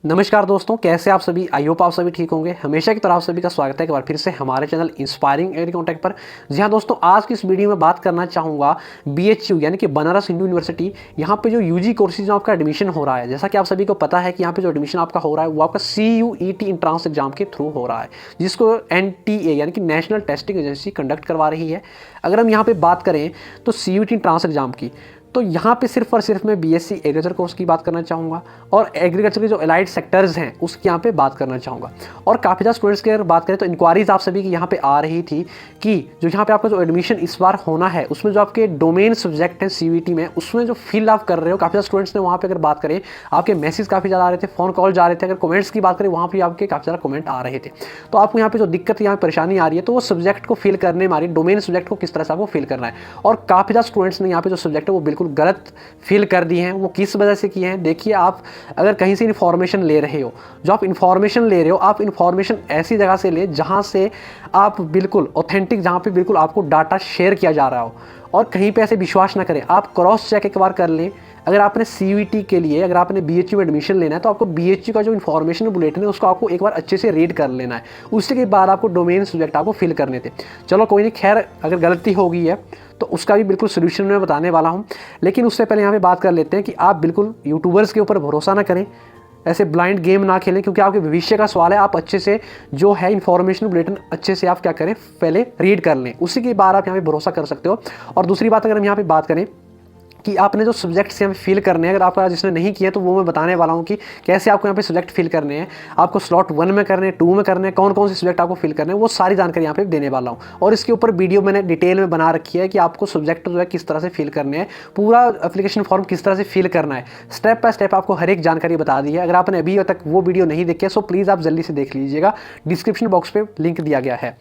नमस्कार दोस्तों, कैसे आप सभी। आई होप आप सभी ठीक होंगे। हमेशा की तरह आप सभी का स्वागत है एक बार फिर से हमारे चैनल इंस्पायरिंग एग्री कॉन्टेक्ट पर। जी हाँ दोस्तों, आज की इस वीडियो में बात करना चाहूँगा BHU यानी कि बनारस हिंदू यूनिवर्सिटी। यहाँ पे जो यूजी कोर्सेज में आपका एडमिशन हो रहा है, जैसा कि आप सभी को पता है कि यहाँ पे जो एडमिशन आपका हो रहा है वो आपका CUET इंट्रांस एग्जाम के थ्रू हो रहा है, जिसको NTA यानी कि नेशनल टेस्टिंग एजेंसी कंडक्ट करवा रही है। अगर हम यहाँ पर बात करें तो CUET इंट्रांस एग्जाम की, तो यहाँ पे सिर्फ और सिर्फ मैं BSc एग्रीकल्चर कोर्स की बात करना चाहूँगा और एग्रीकल्चर के जो एलाइड सेक्टर्स हैं उसकी यहाँ पे बात करना चाहूँगा। और काफ़ी ज़्यादा स्टूडेंट्स की अगर बात करें तो इंक्वायरीज आप सभी की यहाँ पे आ रही थी कि जो यहाँ पे आपका जो एडमिशन इस बार होना है उसमें जो आपके डोमेन सब्जेक्ट हैं CUET में, उसमें जो फिल आप कर रहे हो, काफ़ी ज़्यादा स्टूडेंट्स ने वहाँ पर अगर बात करें आपके मैसेज काफ़ी ज़्यादा आ रहे थे, फ़ोन कॉल जा रहे थे। अगर कमेंट्स की बात करें वहाँ पर आपके काफ़ी ज़्यादा कमेंट आ रहे थे। तो आपको यहाँ पे जो दिक्कत यहाँ परेशानी आ रही है तो वो सब्जेक्ट को फिल करने में आ रही है, डोमेन सब्जेक्ट को किस तरह से आपको फिल करना है। और काफ़ी ज़्यादा स्टूडेंट्स ने यहाँ पे जो सब्जेक्ट है वो बिल्कुल गलत फिल कर दिए हैं। वो किस वजह से किए हैं, देखिए, आप अगर कहीं से इन्फॉर्मेशन ले रहे हो, जो आप इन्फॉर्मेशन ले रहे हो, आप इन्फॉर्मेशन ऐसी जगह से ले जहां से आप बिल्कुल ऑथेंटिक, जहां पे बिल्कुल आपको डाटा शेयर किया जा रहा हो, और कहीं पे ऐसे विश्वास ना करें। आप क्रॉस चेक एक बार कर लें। अगर आपने CUET के लिए, अगर आपने BHU में एडमिशन लेना है तो आपको BHU का जो इन्फॉर्मेशन बुलेटिन है उसको आपको एक बार अच्छे से रीड कर लेना है। उसके बाद आपको डोमेन सब्जेक्ट आपको फिल करने थे। चलो कोई नहीं, खैर अगर गलती हो गई है तो उसका भी बिल्कुल सोल्यूशन मैं बताने वाला हूँ। लेकिन उससे पहले यहाँ पे बात कर लेते हैं कि आप बिल्कुल यूट्यूबर्स के ऊपर भरोसा ना करें, ऐसे ब्लाइंड गेम ना खेलें, क्योंकि आपके भविष्य का सवाल है। आप अच्छे से जो है इन्फॉर्मेशन बुलेटिन अच्छे से आप क्या करें, पहले रीड कर लें, उसी के बाद आप यहाँ पे भरोसा कर सकते हो। और दूसरी बात, अगर हम यहाँ पे बात करें कि आपने जो सब्जेक्ट्स यहाँ पे फिल करने हैं, अगर आपका जिसने नहीं किया तो वो मैं बताने वाला हूँ कि कैसे आपको यहाँ पे सब्जेक्ट फिल करने हैं। आपको स्लॉट 1 में करने हैं, 2 में करने हैं, कौन कौन से सब्जेक्ट आपको फिल करने हैं, वो सारी जानकारी यहाँ पे देने वाला हूँ। और इसके ऊपर वीडियो मैंने डिटेल में बना रखी है कि आपको सब्जेक्ट जो है किस तरह से फिल करने हैं, पूरा एप्लीकेशन फॉर्म किस तरह से फिल करना है, स्टेप बाय स्टेप आपको हर एक जानकारी बता दी है। अगर आपने अभी तक वो वीडियो नहीं देखी है सो प्लीज़ आप जल्दी से देख लीजिएगा, डिस्क्रिप्शन बॉक्स पे लिंक दिया गया है।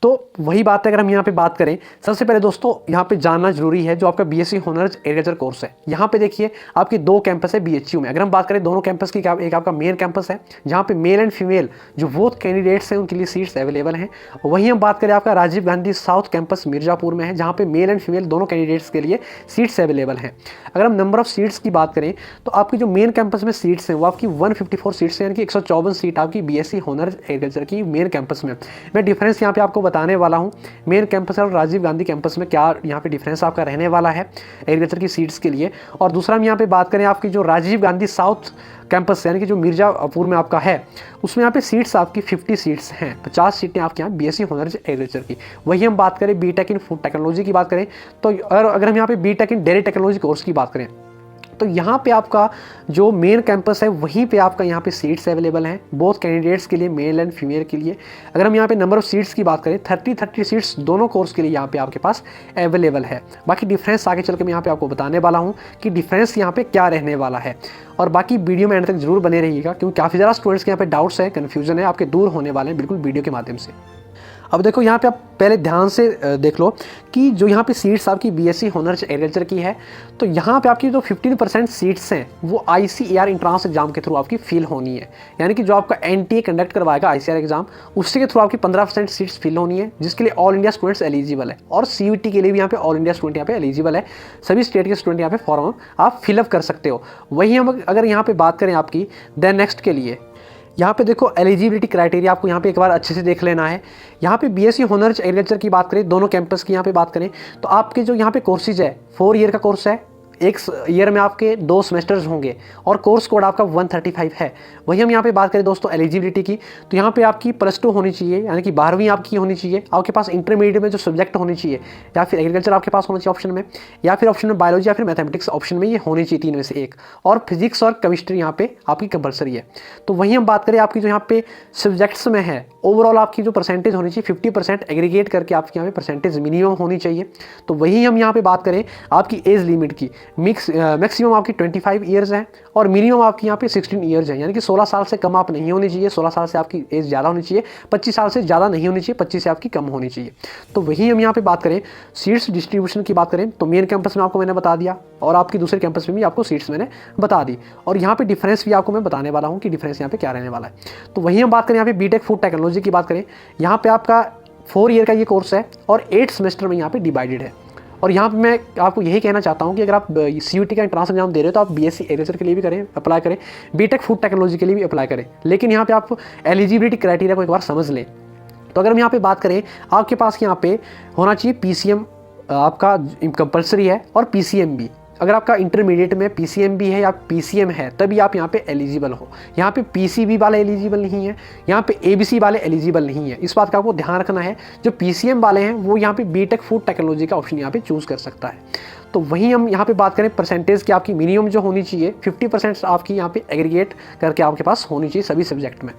तो वही बात है, अगर हम यहाँ पे बात करें, सबसे पहले दोस्तों यहाँ पे जानना जरूरी है जो आपका BSc ऑनर्स एग्रीकल्चर कोर्स है। यहाँ पे देखिए आपकी 2 कैंपस है BHU में। अगर हम बात करें दोनों कैंपस की, एक आपका मेन कैंपस है जहाँ पे मेल एंड फीमेल जो बोथ कैंडिडेट्स हैं उनके लिए सीट्स अवेलेबल हैं। वहीं हम बात करें आपका राजीव गांधी साउथ कैंपस मिर्जापुर में है, जहाँ पे मेल एंड फीमेल दोनों कैंडिडेट्स के लिए सीट्स अवेलेबल हैं। अगर हम नंबर ऑफ सीट्स की बात करें तो आपकी जो मेन कैंपस में सीट्स हैं वो आपकी 154 सीट्स हैं, यानी कि 154 सीट आपकी BSc ऑनर्स एग्रीकल्चर की मेन कैंपस में। मैं डिफरेंस यहाँ पे आपको बताने वाला हूँ मेन कैंपस और राजीव गांधी कैंपस में क्या यहाँ पे डिफरेंस आपका रहने वाला है एग्रीकल्चर की सीट्स के लिए। और दूसरा हम यहाँ पे बात करें आपकी जो राजीव गांधी साउथ कैंपस यानी कि जो मिर्जापुर में आपका है, उसमें यहाँ पे सीट्स आपकी 50 सीट्स हैं, 50 सीटें आपके यहाँ BSc ऑनर्स एग्रीकल्चर की। वही हम बात करें BTech इन फूड टेक्नोलॉजी की बात करें तो अगर हम यहाँ पे BTech इन डेयरी टेक्नोलॉजी कोर्स की बात करें तो यहाँ पे आपका जो मेन कैंपस है वहीं पे आपका यहाँ पे सीट्स अवेलेबल हैं बोथ कैंडिडेट्स के लिए, मेल एंड फीमेल के लिए। अगर हम यहाँ पे नंबर ऑफ सीट्स की बात करें 30 सीट्स दोनों कोर्स के लिए यहाँ पे आपके पास अवेलेबल है। बाकी डिफरेंस आगे चल के मैं यहाँ पे आपको बताने वाला हूँ कि डिफरेंस यहाँ पे क्या रहने वाला है। और बाकी वीडियो में एंड तक जरूर बने रहिएगा, क्योंकि काफ़ी ज़्यादा स्टूडेंट्स के यहाँ पे डाउट्स है, कन्फ्यूजन है, आपके दूर होने वाले हैं बिल्कुल वीडियो के माध्यम से। अब देखो यहाँ पे आप पहले ध्यान से देख लो कि जो यहाँ पे सीट्स आपकी BSc ऑनर्स एग्रीकल्चर की है, तो यहाँ पे आपकी जो 15% सीट्स हैं वो ICAR इंट्रांस एग्जाम के थ्रू आपकी फिल होनी है। यानी कि जो आपका NTA कंडक्ट करवाएगा ICAR एग्जाम, उसके के थ्रू आपकी 15% सीट्स फिल होनी है, जिसके लिए ऑल इंडिया स्टूडेंट्स एलिजिबल है। और CUET के लिए भी यहाँ पे ऑल इंडिया स्टूडेंट यहाँ पे एलिजिबल है। सभी स्टेट के स्टूडेंट यहाँ पे फॉर्म आप फिलअप कर सकते हो। वही हम अगर यहाँ पे बात करें आपकी देन नेक्स्ट के लिए, यहाँ पे देखो एलिजिबिलिटी क्राइटेरिया आपको यहाँ पे एक बार अच्छे से देख लेना है। यहाँ पे BSc ऑनर्स एग्रीकल्चर की बात करें, दोनों कैंपस की यहाँ पे बात करें तो आपके जो यहाँ पे कोर्सेज है 4 ईयर का कोर्स है, एक ईयर में आपके 2 सेमेस्टर्स होंगे और कोर्स कोड आपका 135 है। वही हम यहाँ पे बात करें दोस्तों एलिजिबिलिटी की, तो यहाँ पे आपकी +2 होनी चाहिए, यानी कि 12वीं आपकी होनी चाहिए। आपके पास इंटरमीडिएट में जो सब्जेक्ट होनी चाहिए, या फिर एग्रीकल्चर आपके पास होना चाहिए ऑप्शन में, या फिर ऑप्शन में बायोलॉजी या फिर मैथमेटिक्स ऑप्शन में ये होनी चाहिए 3 में से एक, और फिजिक्स और केमिस्ट्री यहाँ पे आपकी कंपलसरी है। तो वही हम बात करें आपकी जो यहाँ पे सब्जेक्ट्स में है, ओवरऑल आपकी जो परसेंटेज होनी चाहिए 50% एग्रीगेट करके आपकी यहाँ पे परसेंटेज मिनिमम होनी चाहिए। तो वही हम यहाँ पे बात करें आपकी एज लिमिट की, मैक्सिमम आपकी 25 ईयर्स है और मिनिमम आपकी यहाँ पे 16 ईयर्स है, यानी कि 16 साल से कम आप नहीं होनी चाहिए, 16 साल से आपकी एज ज़्यादा होनी चाहिए, 25 साल से ज़्यादा नहीं होनी चाहिए, 25 से आपकी कम होनी चाहिए। तो वही हम यहाँ पे बात करें सीट्स डिस्ट्रीब्यूशन की बात करें तो मेन कैंपस में आपको मैंने बता दिया और आपकी दूसरे कैंपस में भी आपको सीट्स मैंने बता दी। और यहाँ पे डिफरेंस भी आपको मैं बताने वाला हूँ कि डिफरेंस यहाँ पे क्या रहने वाला है। तो वही हम बात करें यहाँ पे BTech फूड टेक्नोलॉजी की बात करें, यहाँ पे आपका 4 ईयर का ये कोर्स है और 8 सेमेस्टर में यहाँ पे डिवाइडेड है। और यहाँ पे मैं आपको यही कहना चाहता हूँ कि अगर आप CUET का एंट्रेंस एग्जाम दे रहे हो तो आप BSc एग्रीकल्चर के लिए भी करें, अप्लाई करें, BTech फूड टेक्नोलॉजी के लिए भी अप्लाई करें। लेकिन यहाँ पे आप एलिजिबिलिटी क्राइटेरिया को एक बार समझ लें। तो अगर हम यहाँ पे बात करें, आपके पास यहाँ पे होना चाहिए PCM आपका कंपलसरी है, और PCM भी। अगर आपका इंटरमीडिएट में PCM भी है या PCM है तभी आप यहाँ पे एलिजिबल हो। यहाँ पे PCB वाले एलिजिबल नहीं है, यहाँ पे ABC वाले एलिजिबल नहीं है। इस बात का आपको ध्यान रखना है। जो PCM वाले हैं वो यहाँ पे BTech फूड टेक्नोलॉजी का ऑप्शन यहाँ पे चूज़ कर सकता है। तो वहीं हम यहाँ पे बात करें परसेंटेज की, आपकी मिनिमम जो होनी चाहिए 50% आपकी यहाँ पे एग्रीगेट करके आपके पास होनी चाहिए सभी सब्जेक्ट में।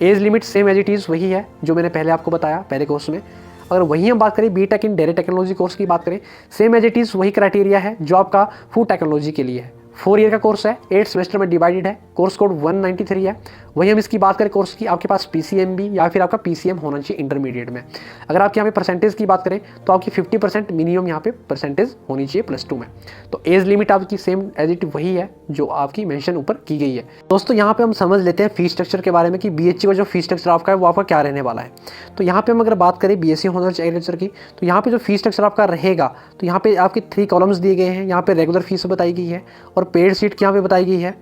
Age limit same as it is वही है जो मैंने पहले आपको बताया पहले कोर्स में। अगर वहीं हम बात करें BTech इन डेयरी टेक्नोलॉजी कोर्स की बात करें, सेम एज इट इज़ वही क्राइटेरिया है जो आपका फूड टेक्नोलॉजी के लिए है। 4 ईयर का कोर्स है, 8 सेमेस्टर में डिवाइडेड है, कोर्स कोड 193 है। वहीं हम इसकी बात करें कोर्स की, आपके पास PCM भी या फिर आपका PCM होना चाहिए इंटरमीडिएट में। अगर आपके यहाँ पे परसेंटेज की बात करें तो आपकी 50% मिनिमम यहाँ पे परसेंटेज होनी चाहिए +2 में। तो एज लिमिट आपकी सेम एज इट वही है जो आपकी मेंशन ऊपर की गई है। दोस्तों यहाँ पे हम समझ लेते हैं फीस स्ट्रक्चर के बारे में कि BHU का जो फीस स्ट्रक्चर आपका है वो आपका क्या रहने वाला है। तो यहाँ पे हम अगर बात करें BSc ऑनर्स एग्रीकल्चर की, तो यहाँ पे जो फीस स्ट्रक्चर आपका रहेगा, तो यहाँ पे आपके 3 कॉलम्स दिए गए हैं। यहाँ पे रेगुलर फीस बताई गई है और पेड सीट की यहाँ पे बताई गई है,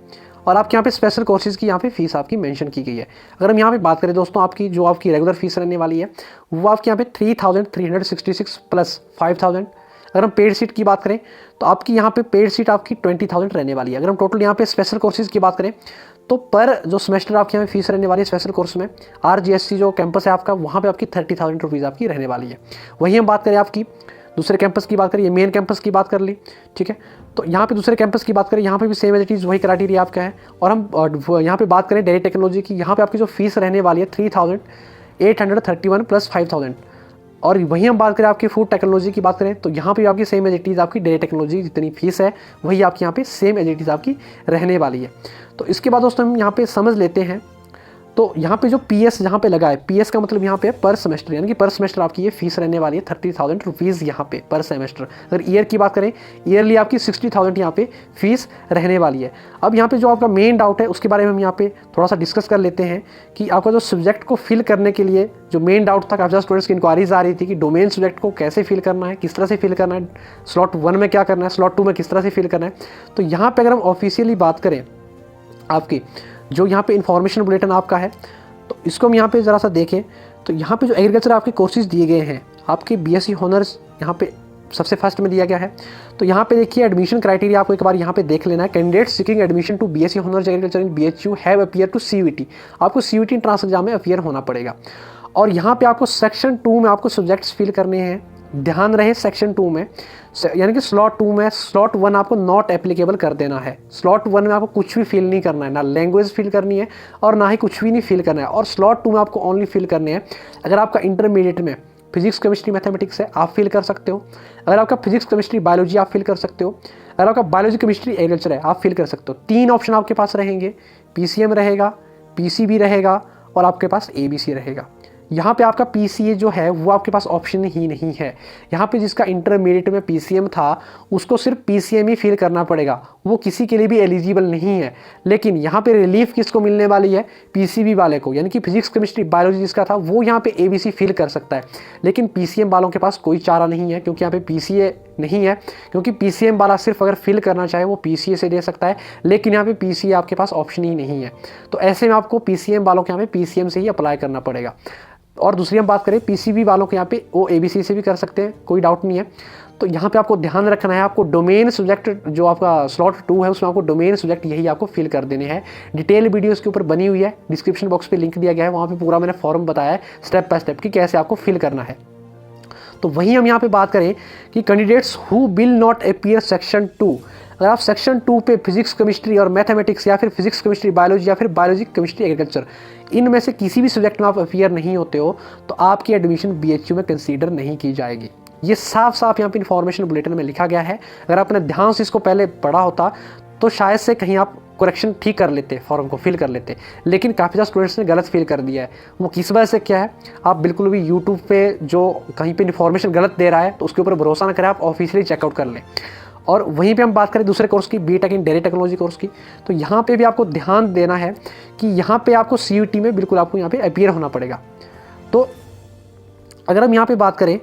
और आपके यहाँ पे स्पेशल कोर्सेज की यहाँ पे फीस आपकी मेंशन की गई है। अगर हम यहाँ पे बात करें दोस्तों, आपकी जो आपकी रेगुलर फीस रहने वाली है वो आपके यहाँ पे 3366 प्लस 5000। अगर हम पेड सीट की बात करें तो आपकी यहाँ पे पेड सीट आपकी 20000 रहने वाली है। अगर हम टोटल यहाँ पे स्पेशल कोर्सेज की बात करें तो पर जो सेमेस्टर आपके यहाँ फीस रहने वाली है स्पेशल कोर्स में, RGSC जो कैंपस है आपका, वहाँ पे आपकी 30,000 रुपीज़ आपकी रहने वाली है। वहीं हम बात करें आपकी दूसरे कैंपस की बात करें, ये मेन कैंपस की बात कर ली, ठीक है। तो यहाँ पे दूसरे कैंपस की बात करें, यहाँ पे भी सेम एज इट इज़ वही क्राइटेरिया आपका है। और हम यहाँ पे बात करें डेयरी टेक्नोलॉजी की, यहाँ पे आपकी जो फीस रहने वाली है 3831 प्लस 5000। और वहीं हम बात करें आपकी फूड टेक्नोलॉजी की बात करें तो यहाँ पे आपकी सेम एज इट इज़ आपकी डेयरी टेक्नोलॉजी जितनी फीस है वही आपकी यहाँ पे सेम एज इट इज़ आपकी रहने वाली है। तो इसके बाद दोस्तों हम यहाँ पे समझ लेते हैं, तो यहाँ पे जो PS यहाँ पे लगा है, PS का मतलब यहाँ पे पर सेमेस्टर, यानी कि पर सेमेस्टर आपकी ये फीस रहने वाली है 30,000 रुपीज़ यहाँ पे पर सेमेस्टर। अगर ईयर की बात करें, ईयरली आपकी 60,000 यहाँ पे फीस रहने वाली है। अब यहाँ पे जो आपका मेन डाउट है उसके बारे में हम यहाँ पे थोड़ा सा डिस्कस कर लेते हैं कि आपका जो सब्जेक्ट को फिल करने के लिए जो मेन डाउट था, काफ़ी स्टूडेंट्स की इंक्वायरीज आ रही थी कि डोमेन सब्जेक्ट को कैसे फिल करना है, किस तरह से फिल करना है, स्लॉट 1 में क्या करना है, स्लॉट 2 में किस तरह से फिल करना है। तो यहाँ पर अगर हम ऑफिशियली बात करें, आपकी जो यहाँ पे इन्फॉर्मेशन बुलेटिन आपका है, तो इसको हम यहाँ पे ज़रा सा देखें तो यहाँ पे जो एग्रीकल्चर आपके कोर्सेज दिए गए हैं, आपके BSc ऑनर्स यहाँ पे सबसे फर्स्ट में दिया गया है। तो यहाँ पे देखिए एडमिशन क्राइटेरिया आपको एक बार यहाँ पे देख लेना है। Candidate seeking admission to BSc honours agriculture in BHU have appear to CUET। आपको CUET एंट्रेंस एग्जाम में अपीयर होना पड़ेगा। और यहाँ पे आपको सेक्शन 2 में आपको सब्जेक्ट्स फिल करने हैं। ध्यान रहे सेक्शन 2 में, यानी कि स्लॉट 2 में, स्लॉट 1 आपको नॉट एप्लीकेबल कर देना है। स्लॉट 1 में आपको कुछ भी फिल नहीं करना है, ना लैंग्वेज फिल करनी है और ना ही कुछ भी नहीं फिल करना है। और स्लॉट 2 में आपको ओनली फिल करने हैं अगर आपका इंटरमीडिएट में फिजिक्स केमिस्ट्री मैथमेटिक्स है, आप फिल कर सकते हो। अगर आपका फिजिक्स केमिस्ट्री बायोलॉजी आप फिल कर सकते हो। अगर आपका बायोलॉजी केमिस्ट्री एग्रीकल्चर है आप फिल कर सकते हो। 3 ऑप्शन आपके पास रहेंगे, PCM रहेगा, PCB रहेगा और आपके पास ABC रहेगा। यहाँ पे आपका PCA जो है वो आपके पास ऑप्शन ही नहीं है। यहाँ पे जिसका इंटरमीडिएट में PCM था उसको सिर्फ PCM ही फिल करना पड़ेगा, वो किसी के लिए भी एलिजिबल नहीं है। लेकिन यहाँ पे रिलीफ किसको मिलने वाली है, PCB वाले को, यानी कि फिजिक्स केमिस्ट्री बायोलॉजी जिसका था वो यहाँ पे ABC फिल कर सकता है। लेकिन PCM वालों के पास कोई चारा नहीं है, क्योंकि यहाँ पे PCA नहीं है, क्योंकि PCM वाला सिर्फ अगर फिल करना चाहे वो PCA से दे सकता है, लेकिन यहाँ पे PCA आपके पास ऑप्शन ही नहीं है। तो ऐसे में आपको PCM वालों के यहाँ पे PCM से ही अप्लाई करना पड़ेगा। और दूसरी हम बात करें PCB वालों के यहाँ पे वो ABC से भी कर सकते हैं, कोई डाउट नहीं है। तो यहाँ पे आपको ध्यान रखना है, आपको डोमेन सब्जेक्ट जो आपका स्लॉट 2 है उसमें आपको डोमेन सब्जेक्ट यही आपको फिल कर देने हैं। डिटेल वीडियो इसके ऊपर बनी हुई है, डिस्क्रिप्शन बॉक्स पे लिंक दिया गया है, वहाँ पे पूरा मैंने फॉर्म बताया है स्टेप बाय स्टेप कि कैसे आपको फिल करना है। तो वहीं हम यहाँ पे बात करें कि candidates who will not appear section 2, अगर आप सेक्शन 2 पे फिजिक्स केमिस्ट्री और मैथमेटिक्स या फिर फिजिक्स केमिस्ट्री बायोलॉजी या फिर बायोलॉजी केमिस्ट्री एग्रीकल्चर इनमें से किसी भी सब्जेक्ट में आप अपीयर नहीं होते हो तो आपकी एडमिशन BHU में कंसीडर नहीं की जाएगी। ये साफ साफ यहाँ पे इन्फॉर्मेशन बुलेटिन में लिखा गया है। अगर आपने ध्यान से इसको पहले पढ़ा होता तो शायद से कहीं आप करेक्शन ठीक कर लेते, फॉर्म को फिल कर लेते, लेकिन काफ़ी ज़्यादा स्टूडेंट्स ने गलत फिल कर दिया है। वो किस वजह से क्या है, आप बिल्कुल भी यूट्यूब पे जो कहीं पे इन्फॉर्मेशन गलत दे रहा है तो उसके ऊपर भरोसा ना करें, आप ऑफिशियली चेकआउट कर लें। और वहीं पे हम बात करें दूसरे कोर्स की, BTech इन डेयरी टेक्नोलॉजी कोर्स की, तो यहाँ पे भी आपको ध्यान देना है कि यहाँ पे आपको CUET में बिल्कुल आपको यहाँ पे अपीयर होना पड़ेगा। तो अगर हम यहाँ पे बात करें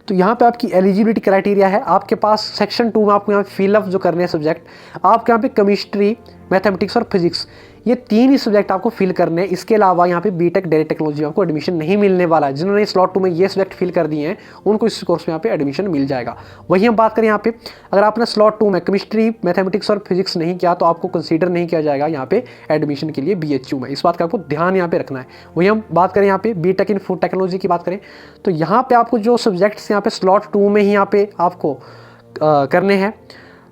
तो यहाँ पे आपकी एलिजिबिलिटी क्राइटेरिया है, आपके पास सेक्शन 2 में आपको यहाँ फिलअप जो करने हैं सब्जेक्ट, आपके यहाँ पे केमिस्ट्री, मैथमेटिक्स और फिजिक्स, ये 3 ही सब्जेक्ट आपको फिल करने हैं। इसके अलावा यहाँ पे बीटेक डायरेक्ट टेक्नोलॉजी में आपको एडमिशन नहीं मिलने वाला है। जिन्होंने स्लॉट 2 में ये सब्जेक्ट फिल कर दिए हैं उनको इस कोर्स में यहाँ पे एडमिशन मिल जाएगा। वही हम बात करें यहाँ पे, अगर आपने स्लॉट 2 में केमिस्ट्री, मैथमेटिक्स और फिजिक्स नहीं किया तो आपको कंसीडर नहीं किया जाएगा यहाँ पे एडमिशन के लिए BHU में। इस बात का आपको ध्यान यहाँ पे रखना है। वही हम बात करें यहाँ पे बीटेक इन फूड टेक्नोलॉजी की बात करें तो यहाँ पे आपको जो सब्जेक्ट्स यहाँ पे स्लॉट 2 में ही यहाँ पे आपको करने हैं,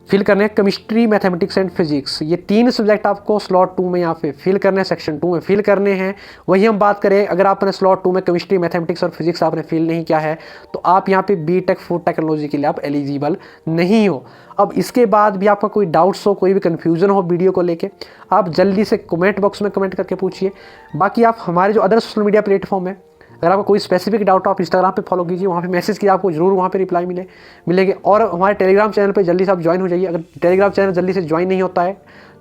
फिल करने हैं, केमिस्ट्री, मैथमेटिक्स एंड फिजिक्स, ये 3 सब्जेक्ट आपको स्लॉट 2 में यहाँ पे फिल करने हैं, सेक्शन 2 में फिल करने हैं। वही हम बात करें, अगर आपने स्लॉट 2 में केमिस्ट्री, मैथमेटिक्स और फिजिक्स आपने फिल नहीं किया है तो आप यहाँ पे बीटेक फूड टेक्नोलॉजी के लिए आप एलिजिबल नहीं हो। अब इसके बाद भी आपका कोई डाउट्स हो, कोई भी कन्फ्यूजन हो वीडियो को लेके, आप जल्दी से कमेंट बॉक्स में कमेंट करके पूछिए। बाकी आप हमारे जो अदर सोशल मीडिया प्लेटफॉर्म है, अगर आपको कोई स्पेसिफिक डाउट हो आप इंस्टाग्राम पे फॉलो कीजिए, वहाँ पे मैसेज कीजिए, आपको जरूर वहाँ पे रिप्लाई मिलेंगे। और हमारे टेलीग्राम चैनल पे जल्दी से आप ज्वाइन हो जाइए। अगर टेलीग्राम चैनल जल्दी से ज्वाइन नहीं होता है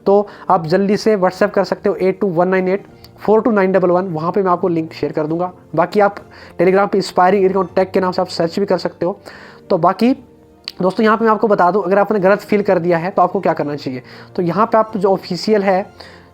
तो आप जल्दी से व्हाट्सएप कर सकते हो 8219842911, वहाँ पे मैं आपको लिंक शेयर कर दूँगा। बाकी आप टेलीग्राम पे इंस्पायरिंग एग्रीकॉन टेक के नाम से आप सर्च भी कर सकते हो। तो बाकी दोस्तों यहाँ पे मैं आपको बता दूँ, अगर आपने गलत फिल कर दिया है तो आपको क्या करना चाहिए। तो यहाँ पे आप जो ऑफिशियल है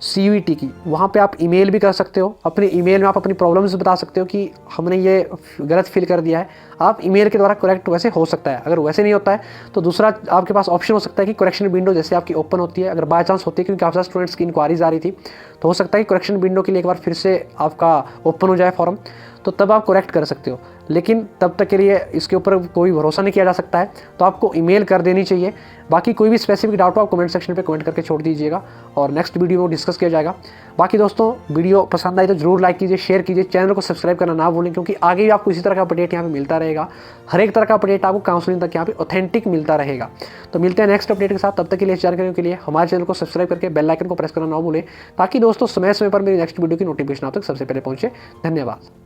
CUET की, वहाँ पे आप ईमेल भी कर सकते हो। अपने ईमेल में आप अपनी प्रॉब्लम्स बता सकते हो कि हमने ये गलत फिल कर दिया है। आप ईमेल के द्वारा करेक्ट वैसे हो सकता है। अगर वैसे नहीं होता है तो दूसरा आपके पास ऑप्शन हो सकता है कि करेक्शन विंडो जैसे आपकी ओपन होती है, अगर बाय चांस होती है, क्योंकि आपसे स्टूडेंट्स की इंक्वायरीज आ रही थी, तो हो सकता है कि करेक्शन विंडो के लिए एक बार फिर से आपका ओपन हो जाए फॉर्म, तो तब आप करेक्ट कर सकते हो। लेकिन तब तक के लिए इसके ऊपर कोई भरोसा नहीं किया जा सकता है, तो आपको ईमेल कर देनी चाहिए। बाकी कोई भी स्पेसिफिक डाउट हो आप कमेंट सेक्शन पे कमेंट करके छोड़ दीजिएगा और नेक्स्ट वीडियो में डिस्कस किया जाएगा। बाकी दोस्तों वीडियो पसंद आई तो जरूर लाइक कीजिए, शेयर कीजिए, चैनल को सब्सक्राइब करना ना भूलें, क्योंकि आगे भी आपको इसी तरह का अपडेट यहाँ पे मिलता रहेगा। हर एक तरह का अपडेट आपको काउंसलिंग तक यहाँ पे ऑथेंटिक मिलता रहेगा। तो मिलते हैं नेक्स्ट अपडेट के साथ, तब तक के लिए जानकारी के लिए हमारे चैनल को सब्सक्राइब करके बेल आइकन को प्रेस करना ना भूलें, ताकि दोस्तों समय समय पर मेरी नेक्स्ट वीडियो की नोटिफिकेशन आप तक सबसे पहले पहुंचे। धन्यवाद।